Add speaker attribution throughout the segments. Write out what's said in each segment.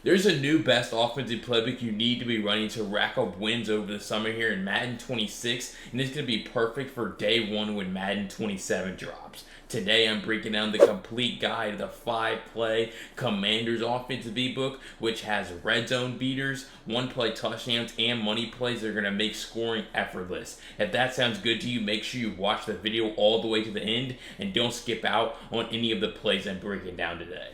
Speaker 1: There's a new best offensive playbook you need to be running to rack up wins over the summer here in Madden 26, and it's going to be perfect for day one when Madden 27 drops. Today I'm breaking down the complete guide of the 5-play Commanders offensive ebook, which has red zone beaters, one-play touchdowns, and money plays that are going to make scoring effortless. If that sounds good to you, make sure you watch the video all the way to the end and don't skip out on any of the plays I'm breaking down today.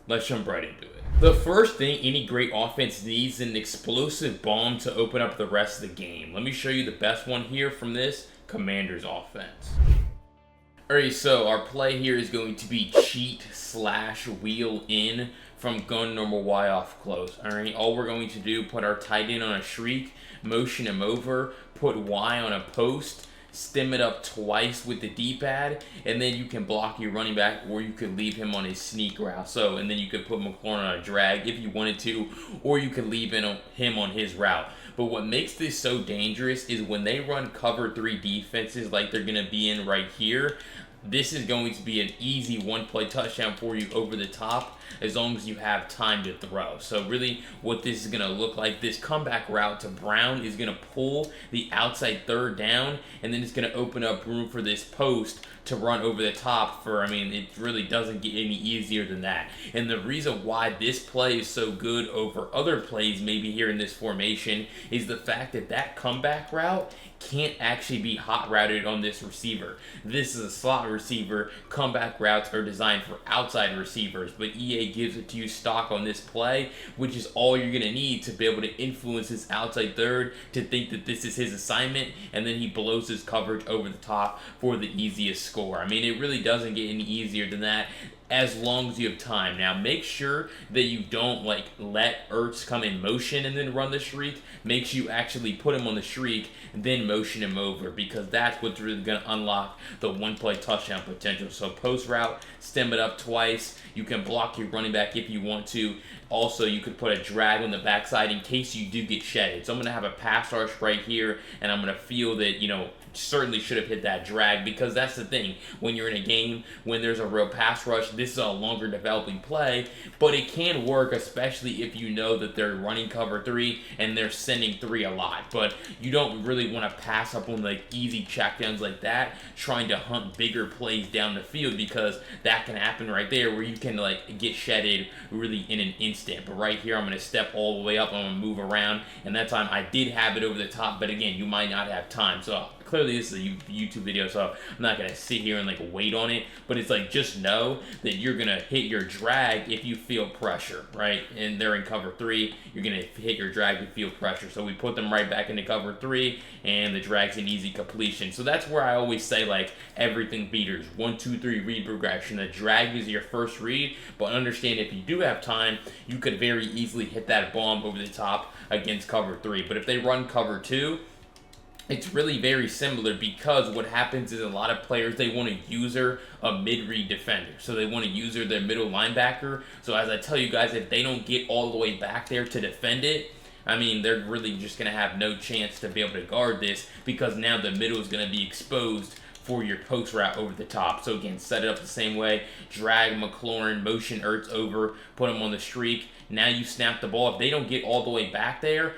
Speaker 1: Let's jump right into it. The first thing any great offense needs is an explosive bomb to open up the rest of the game. Let me show you the best one here from this Commanders offense. Alright, so our play here is going to be cheat/wheel in from gun normal Y off close. Alright, all we're going to do, put our tight end on a shriek, motion him over, put Y on a post, stem it up twice with the D-pad, and then you can block your running back, or you could leave him on his sneak route. So, and then you could put McLaurin on a drag if you wanted to, or you could leave him on his route. But what makes this so dangerous is when they run cover 3 defenses like they're going to be in right here, this is going to be an easy one-play touchdown for you over the top as long as you have time to throw. So really what this is going to look like, this comeback route to Brown is going to pull the outside third down, and then it's going to open up room for this post to run over the top for, it really doesn't get any easier than that. And the reason why this play is so good over other plays maybe here in this formation is the fact that that comeback route can't actually be hot routed on this receiver. This is a slot receiver. Comeback routes are designed for outside receivers, but EA gives it to you stock on this play, which is all you're going to need to be able to influence his outside third to think that this is his assignment, and then he blows his coverage over the top for the easiest score. It really doesn't get any easier than that as long as you have time. Now, make sure that you don't let Ertz come in motion and then run the shriek. Make sure you actually put him on the shriek and then motion him over, because that's what's really going to unlock the one-play touchdown potential. So post route, stem it up twice. You can block your running back if you want to. Also, you could put a drag on the backside in case you do get shedded. So I'm going to have a pass rush right here, and I'm going to feel that, certainly should have hit that drag, because that's the thing. When you're in a game, when there's a real pass rush, this is a longer developing play, but it can work, especially if you know that they're running cover 3 and they're sending 3 a lot. But you don't really want to pass up on easy checkdowns like that, trying to hunt bigger plays down the field, because that can happen right there where you can get shedded really in an instant. But right here, I'm going to step all the way up, I'm going to move around, and that time I did have it over the top, but again, you might not have time. So clearly this is a YouTube video, so I'm not going to sit here and wait on it, but it's just know that you're going to hit your drag if you feel pressure, right? And they're in cover 3, you're going to hit your drag if you feel pressure. So we put them right back into cover 3, and the drag's an easy completion. So that's where I always say everything beaters, 1, 2, 3 read progression. The drag is your first read, but understand if you do have time, you could very easily hit that bomb over the top against cover 3. But if they run cover 2, it's really very similar, because what happens is a lot of players, they want to user a mid-read defender. So they want to user their middle linebacker. So as I tell you guys, if they don't get all the way back there to defend it, they're really just going to have no chance to be able to guard this, because now the middle is going to be exposed for your post route over the top. So again, set it up the same way. Drag McLaurin, motion Ertz over, put him on the streak. Now you snap the ball. If they don't get all the way back there,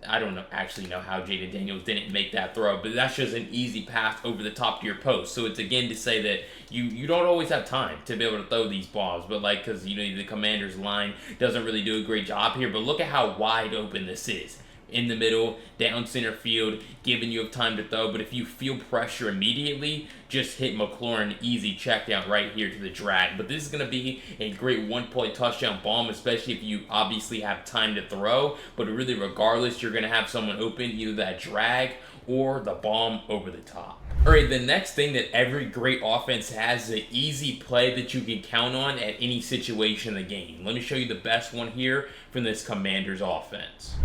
Speaker 1: I don't actually know how Jaden Daniels didn't make that throw, but that's just an easy pass over the top to your post. So it's again to say that you don't always have time to be able to throw these balls, but because the Commanders line doesn't really do a great job here. But look at how wide open this is. In the middle, down center field, giving you time to throw. But if you feel pressure immediately, just hit McLaurin, easy check down right here to the drag. But this is going to be a great one-play touchdown bomb, especially if you obviously have time to throw. But really, regardless, you're going to have someone open, either that drag or the bomb over the top. Alright, the next thing that every great offense has is an easy play that you can count on at any situation in the game. Let me show you the best one here from this Commanders offense.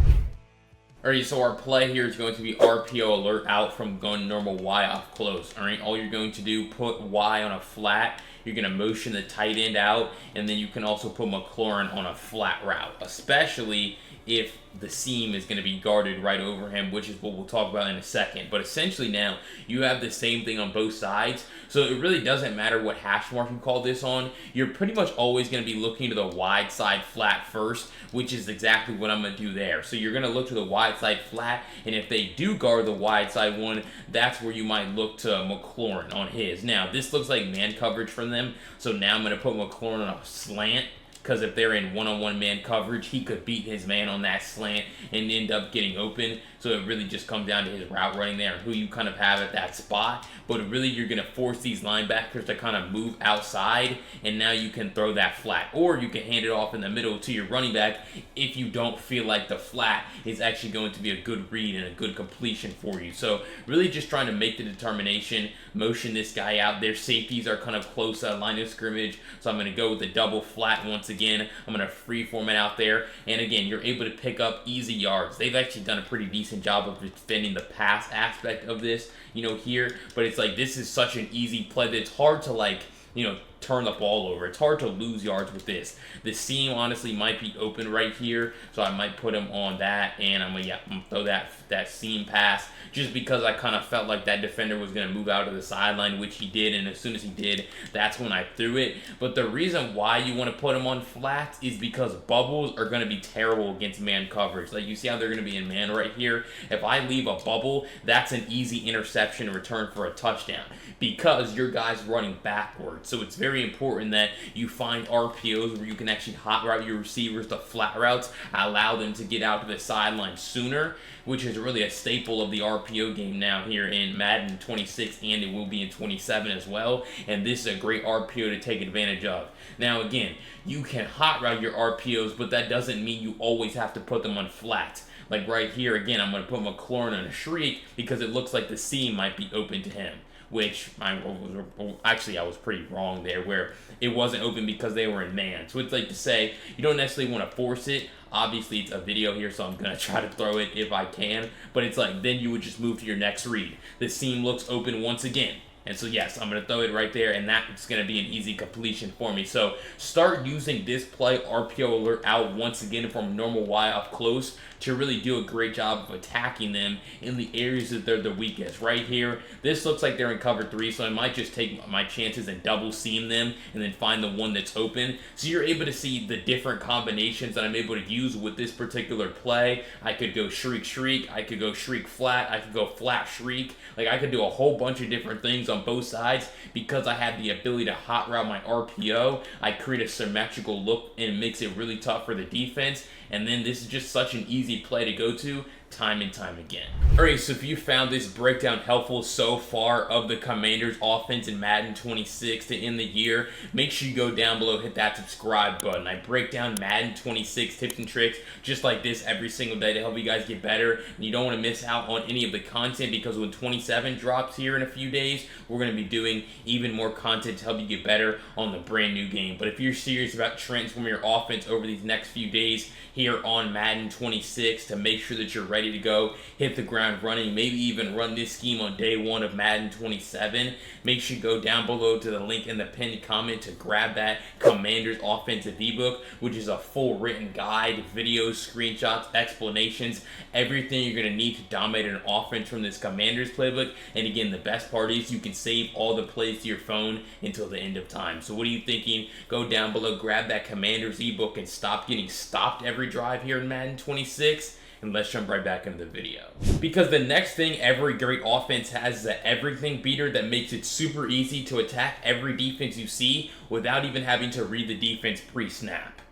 Speaker 1: Alright, so our play here is going to be RPO alert out from gun normal Y off close. Alright, all you're going to do, put Y on a flat. You're going to motion the tight end out, and then you can also put McLaurin on a flat route, especially if the seam is going to be guarded right over him, which is what we'll talk about in a second. But essentially now you have the same thing on both sides, so it really doesn't matter what hash mark you call this on. You're pretty much always going to be looking to the wide side flat first, which is exactly what I'm going to do there. So you're going to look to the wide side flat, and if they do guard the wide side one, that's where you might look to McLaurin on his. Now this looks like man coverage from them, so now I'm going to put McLaurin on a slant, because if they're in one-on-one man coverage, he could beat his man on that slant and end up getting open. So it really just comes down to his route running there and who you kind of have at that spot. But really, you're going to force these linebackers to kind of move outside, and now you can throw that flat. Or you can hand it off in the middle to your running back if you don't feel like the flat is actually going to be a good read and a good completion for you. So really just trying to make the determination, motion this guy out. Their safeties are kind of close line of scrimmage, so I'm going to go with the double flat once again. I'm going to free form it out there, and again, you're able to pick up easy yards. They've actually done a pretty decent job of defending the pass aspect of this, here, but it's like this is such an easy play that it's hard to turn the ball over. It's hard to lose yards with this. The seam honestly might be open right here, so I might put him on that, and I'm gonna throw that seam pass just because I kind of felt like that defender was gonna move out of the sideline, which he did, and as soon as he did, that's when I threw it. But the reason why you want to put him on flats is because bubbles are gonna be terrible against man coverage. Like you see how they're gonna be in man right here. If I leave a bubble, that's an easy interception in return for a touchdown because your guy's running backwards. So it's very important that you find RPOs where you can actually hot route your receivers to flat routes, allow them to get out to the sideline sooner, which is really a staple of the RPO game now here in Madden 26, and it will be in 27 as well. And this is a great RPO to take advantage of. Now again, you can hot route your RPOs, but that doesn't mean you always have to put them on flat. Like right here, again, I'm going to put McLaurin on a shriek because it looks like the seam might be open to him, which I was pretty wrong there, where it wasn't open because they were in man. So it's like to say, you don't necessarily want to force it. Obviously, it's a video here, so I'm going to try to throw it if I can. But it's like, then you would just move to your next read. The seam looks open once again. And so, yes, I'm going to throw it right there, and that's going to be an easy completion for me. So, start using this play, RPO alert out once again from normal Y off close to really do a great job of attacking them in the areas that they're the weakest. Right here, this looks like they're in cover 3, so I might just take my chances and double seam them and then find the one that's open. So you're able to see the different combinations that I'm able to use with this particular play. I could go shriek shriek, I could go shriek flat, I could go flat shriek. Like I could do a whole bunch of different things on both sides because I have the ability to hot route my RPO. I create a symmetrical look and it makes it really tough for the defense. And then this is just such an easy play to go to time and time again. Alright, so if you found this breakdown helpful so far of the Commanders offense in Madden 26 to end the year, make sure you go down below, hit that subscribe button. I break down Madden 26 tips and tricks just like this every single day to help you guys get better. And you don't want to miss out on any of the content because when 27 drops here in a few days, we're going to be doing even more content to help you get better on the brand new game. But if you're serious about transforming your offense over these next few days here on Madden 26 to make sure that you're ready to go, hit the ground running, maybe even run this scheme on day 1 of Madden 27, make sure you go down below to the link in the pinned comment to grab that Commanders offensive ebook, which is a full written guide, videos, screenshots, explanations, everything you're going to need to dominate an offense from this Commanders playbook. And again, the best part is you can save all the plays to your phone until the end of time. So what are you thinking? Go down below, grab that Commanders ebook, and stop getting stopped every drive here in Madden 26. And let's jump right back into the video. Because the next thing every great offense has is an everything beater that makes it super easy to attack every defense you see without even having to read the defense pre-snap.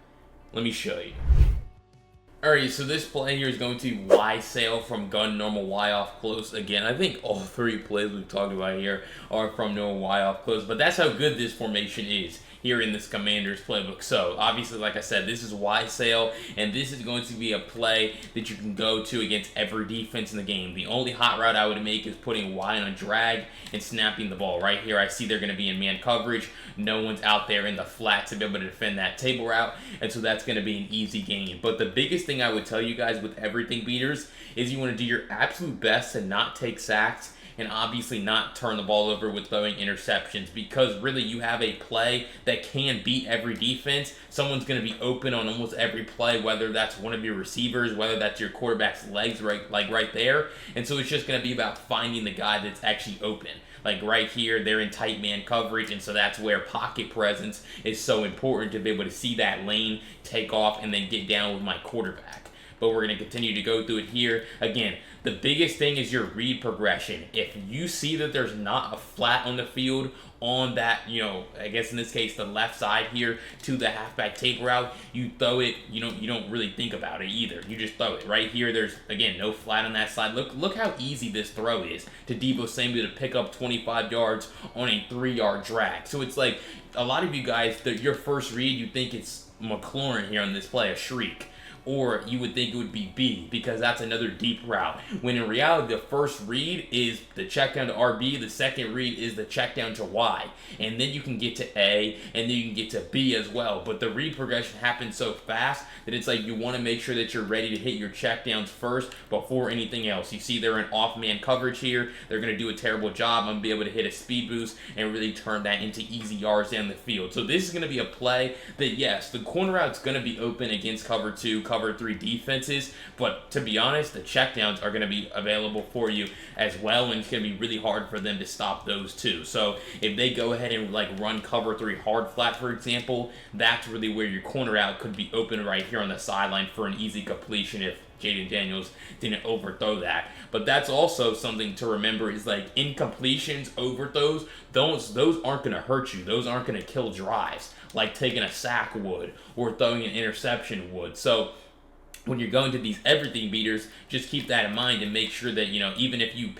Speaker 1: Let me show you. Alright, so this play here is going to be Y sail from gun, normal Y off close. Again, I think all 3 plays we've talked about here are from normal Y off close, but that's how good this formation is here in this Commanders playbook. So obviously, like I said, this is Y sail, and this is going to be a play that you can go to against every defense in the game. The only hot route I would make is putting Y on a drag and snapping the ball. Right here, I see they're going to be in man coverage. No one's out there in the flat to be able to defend that table route, and so that's going to be an easy gain. But the biggest thing I would tell you guys with everything beaters is you want to do your absolute best to not take sacks and obviously not turn the ball over with throwing interceptions, because really you have a play that can beat every defense. Someone's going to be open on almost every play, whether that's one of your receivers, whether that's your quarterback's legs, right there. And so it's just going to be about finding the guy that's actually open. Like right here, they're in tight man coverage, and so that's where pocket presence is so important, to be able to see that lane, take off, and then get down with my quarterback. But we're going to continue to go through it here. Again, the biggest thing is your read progression. If you see that there's not a flat on the field on that, I guess in this case the left side here to the halfback tape route, you throw it. You don't really think about it either. You just throw it. Right here, there's again no flat on that side. Look how easy this throw is to Deebo Samuel to pick up 25 yards on a 3-yard drag. So it's like a lot of you guys, your first read, you think it's McLaurin here on this play, a shriek. Or you would think it would be B, because that's another deep route. When in reality, the first read is the check down to RB, the second read is the check down to Y. And then you can get to A, and then you can get to B as well. But the read progression happens so fast that it's like you want to make sure that you're ready to hit your check downs first before anything else. You see they're in off-man coverage here. They're going to do a terrible job. I'm going to be able to hit a speed boost and really turn that into easy yards down the field. So this is going to be a play that, yes, the corner route's going to be open against cover 2, cover 3 defenses, but to be honest, the checkdowns are going to be available for you as well, and it's going to be really hard for them to stop those too. So if they go ahead and run cover 3 hard flat, for example, that's really where your corner route could be open right here on the sideline for an easy completion if Jaden Daniels didn't overthrow that. But that's also something to remember, is incompletions, overthrows, those aren't going to hurt you. Those aren't going to kill drives like taking a sack would or throwing an interception would. So when you're going to these everything beaters, just keep that in mind and make sure that, even if you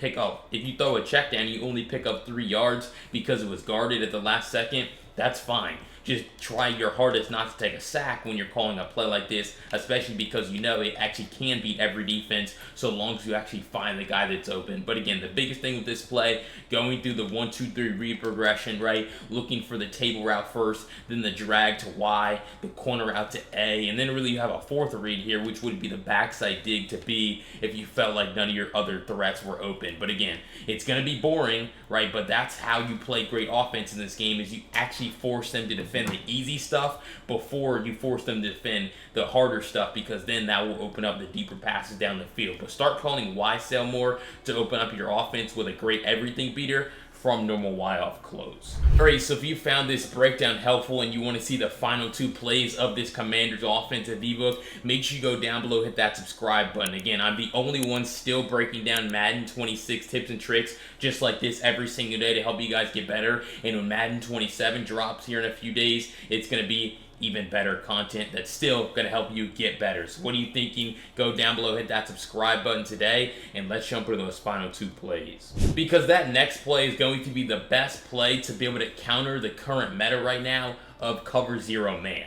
Speaker 1: throw a check down, you only pick up 3 yards because it was guarded at the last second, that's fine. Just try your hardest not to take a sack when you're calling a play like this, especially because it actually can beat every defense so long as you actually find the guy that's open. But again, the biggest thing with this play, going through the 1, 2, 3 read progression, right? Looking for the table route first, then the drag to Y, the corner route to A, and then really you have a fourth read here, which would be the backside dig to B if you felt like none of your other threats were open. But again, it's going to be boring, right? But that's how you play great offense in this game, is you actually force them to defend the easy stuff before you force them to defend the harder stuff, because then that will open up the deeper passes down the field. But start calling Y sale more to open up your offense with a great everything beater from normal Y off close. Alright, so if you found this breakdown helpful and you want to see the final 2 plays of this Commanders offensive ebook, make sure you go down below, hit that subscribe button. Again, I'm the only one still breaking down Madden 26 tips and tricks just like this every single day to help you guys get better. And when Madden 27 drops here in a few days, it's going to be even better content that's still going to help you get better. So what are you thinking? Go down below, hit that subscribe button today, and let's jump into those final 2 plays. Because that next play is going to be the best play to be able to counter the current meta right now of cover 0 man.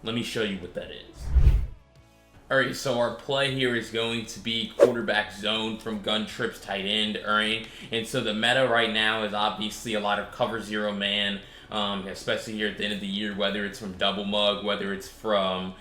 Speaker 1: Let me show you what that is. Alright, so our play here is going to be quarterback zone from gun trips tight end, alright? And so the meta right now is obviously a lot of cover 0 man, especially here at the end of the year, whether it's from Double Mug, whether it's from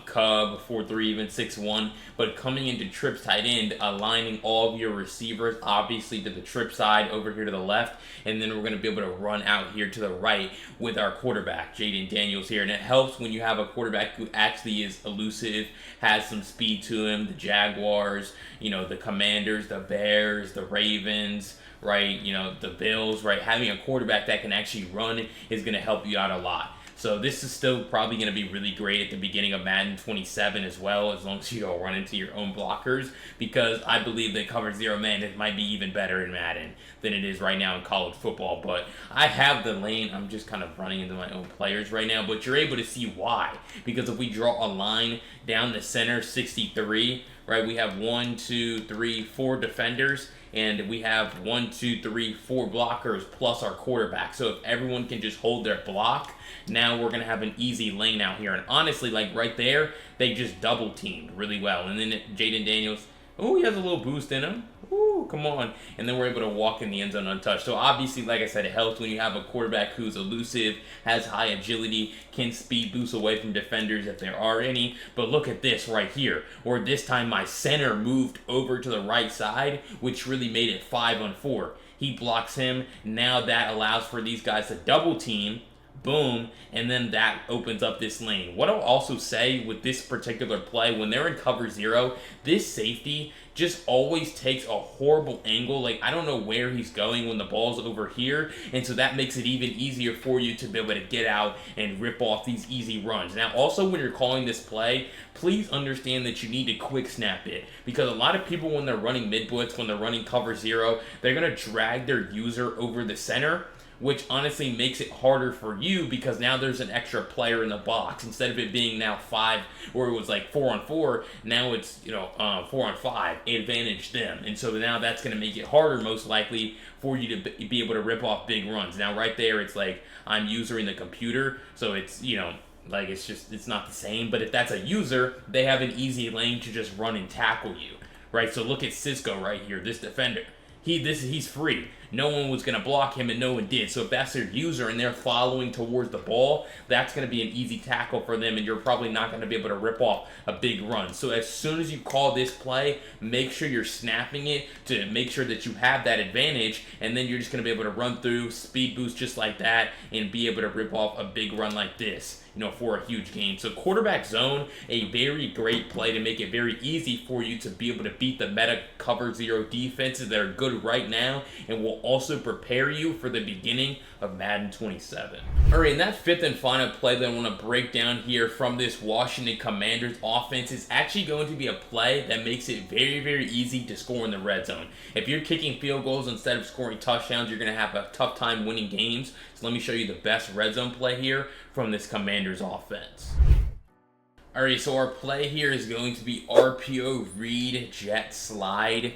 Speaker 1: Cub, 4-3, even 6-1. But coming into trips tight end, aligning all of your receivers, obviously to the trip side over here to the left, and then we're going to be able to run out here to the right with our quarterback, Jaden Daniels here. And it helps when you have a quarterback who actually is elusive, has some speed to him. The Jaguars, the Commanders, the Bears, the Ravens, right, the Bills, right, having a quarterback that can actually run is going to help you out a lot. So this is still probably going to be really great at the beginning of Madden 27 as well, as long as you don't run into your own blockers, because I believe that cover 0 man, it might be even better in Madden than it is right now in college football. But I have the lane. I'm just kind of running into my own players right now, but you're able to see why. Because if we draw a line down the center, 63, right, we have 1, 2, 3, 4 defenders, and we have 1, 2, 3, 4 blockers plus our quarterback. So if everyone can just hold their block, now we're going to have an easy lane out here. And honestly, right there, they just double teamed really well. And then Jaden Daniels, oh, he has a little boost in him. Ooh, woo, come on. And then we're able to walk in the end zone untouched. So obviously, like I said, it helps when you have a quarterback who's elusive, has high agility, can speed boost away from defenders if there are any. But look at this right here, where this time my center moved over to the right side, which really made it 5-on-4. He blocks him. Now that allows for these guys to double team. Boom, and then that opens up this lane. What I'll also say with this particular play, when they're in cover 0, this safety just always takes a horrible angle. Like, I don't know where he's going when the ball's over here, and so that makes it even easier for you to be able to get out and rip off these easy runs. Now, also, when you're calling this play, please understand that you need to quick snap it, because a lot of people, when they're running mid blitz, when they're running cover 0, they're going to drag their user over the center, which honestly makes it harder for you because now there's an extra player in the box. Instead of it being now 5, or it was like 4-on-4, now it's 4-on-5, advantage them. And so now that's going to make it harder most likely for you to be able to rip off big runs. Now right there, it's like I'm using the computer, so it's, like it's not the same. But if that's a user, they have an easy lane to just run and tackle you, right? So look at Cisco right here, this defender. He's free. No one was going to block him, and no one did. So if that's their user and they're following towards the ball, that's going to be an easy tackle for them, and you're probably not going to be able to rip off a big run. So as soon as you call this play, make sure you're snapping it to make sure that you have that advantage, and then you're just going to be able to run through, speed boost just like that, and be able to rip off a big run like this, for a huge gain. So quarterback zone, a very great play to make it very easy for you to be able to beat the meta cover 0 defenses that are good right now, and will also prepare you for the beginning of Madden 27. Alright, and that 5th and final play that I want to break down here from this Washington Commanders offense is actually going to be a play that makes it very, very easy to score in the red zone. If you're kicking field goals instead of scoring touchdowns, you're going to have a tough time winning games. So let me show you the best red zone play here from this Commanders offense. Alright, so our play here is going to be RPO read jet slide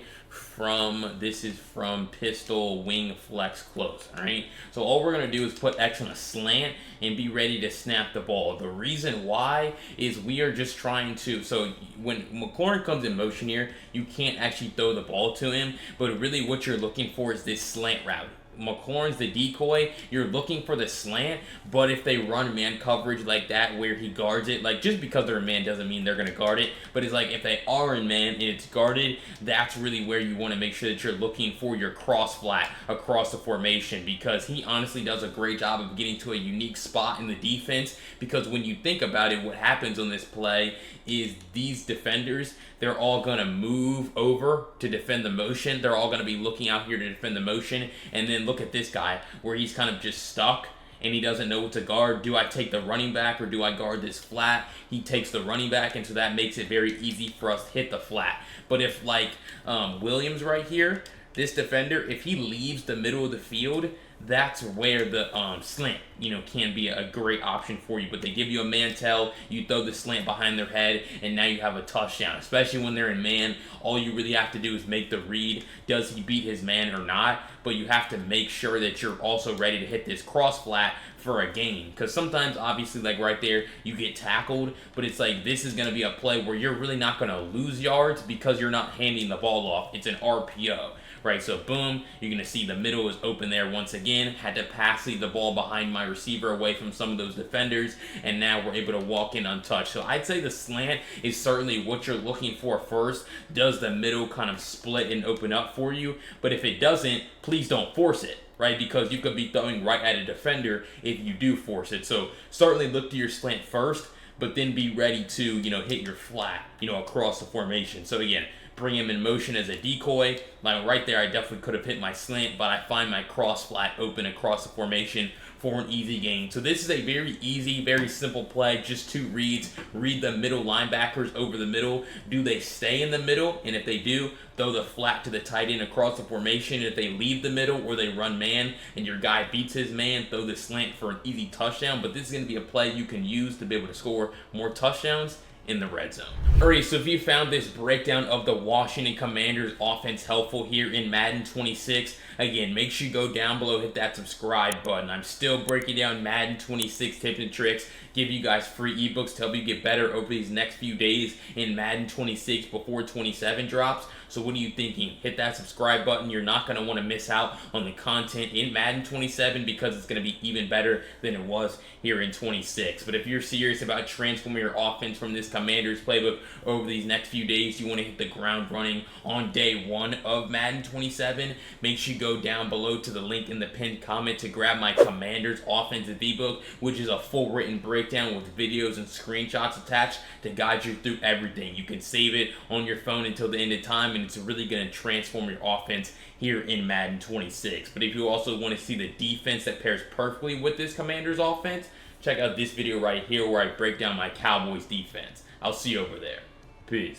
Speaker 1: this is from pistol wing flex close. Alright, so all we're going to do is put X on a slant and be ready to snap the ball. The reason why is we are just trying to, so when McLaurin comes in motion here, you can't actually throw the ball to him, but really what you're looking for is this slant route. McLaurin's the decoy, you're looking for the slant, but if they run man coverage like that where he guards it, like just because they're in man doesn't mean they're going to guard it, but it's like if they are in man and it's guarded, that's really where you want to make sure that you're looking for your cross flat across the formation, because he honestly does a great job of getting to a unique spot in the defense, because when you think about it, what happens on this play is these defenders, they're all going to move over to defend the motion. They're all going to be looking out here to defend the motion. And then look at this guy where he's kind of just stuck and he doesn't know what to guard. Do I take the running back or do I guard this flat? He takes the running back, and so that makes it very easy for us to hit the flat. But if like Williams right here, this defender, if he leaves the middle of the field, that's where the slant, can be a great option for you. But they give you a man tell, you throw the slant behind their head, and now you have a touchdown. Especially when they're in man, all you really have to do is make the read. Does he beat his man or not? But you have to make sure that you're also ready to hit this cross flat for a gain. Because sometimes, obviously, like right there, you get tackled, but it's like this is going to be a play where you're really not going to lose yards because you're not handing the ball off. It's an RPO. Right, so boom, you're going to see the middle is open there once again. Had to pass the ball behind my receiver away from some of those defenders, and now we're able to walk in untouched. So I'd say the slant is certainly what you're looking for first. Does the middle kind of split and open up for you? But if it doesn't, please don't force it, right? Because you could be throwing right at a defender if you do force it. So certainly look to your slant first, but then be ready to, hit your flat, across the formation. So again, bring him in motion as a decoy. Like right there, I definitely could have hit my slant, but I find my cross flat open across the formation for an easy gain. So this is a very easy, very simple play, just 2 reads. Read the middle linebackers over the middle. Do they stay in the middle? And if they do, throw the flat to the tight end across the formation. If they leave the middle or they run man and your guy beats his man, throw the slant for an easy touchdown. But this is going to be a play you can use to be able to score more touchdowns in the red zone. Alright, so if you found this breakdown of the Washington Commanders offense helpful here in Madden 26, again, make sure you go down below, hit that subscribe button. I'm still breaking down Madden 26 tips and tricks, give you guys free ebooks to help you get better over these next few days in Madden 26 before 27 drops. So what are you thinking? Hit that subscribe button. You're not going to want to miss out on the content in Madden 27 because it's going to be even better than it was here in 26. But if you're serious about transforming your offense from this Commander's playbook over these next few days, you want to hit the ground running on day 1 of Madden 27, make sure you go down below to the link in the pinned comment to grab my Commander's offensive ebook, which is a full written breakdown with videos and screenshots attached to guide you through everything. You can save it on your phone until the end of time, and it's really going to transform your offense here in Madden 26. But if you also want to see the defense that pairs perfectly with this Commander's offense, check out this video right here where I break down my Cowboys defense. I'll see you over there. Peace.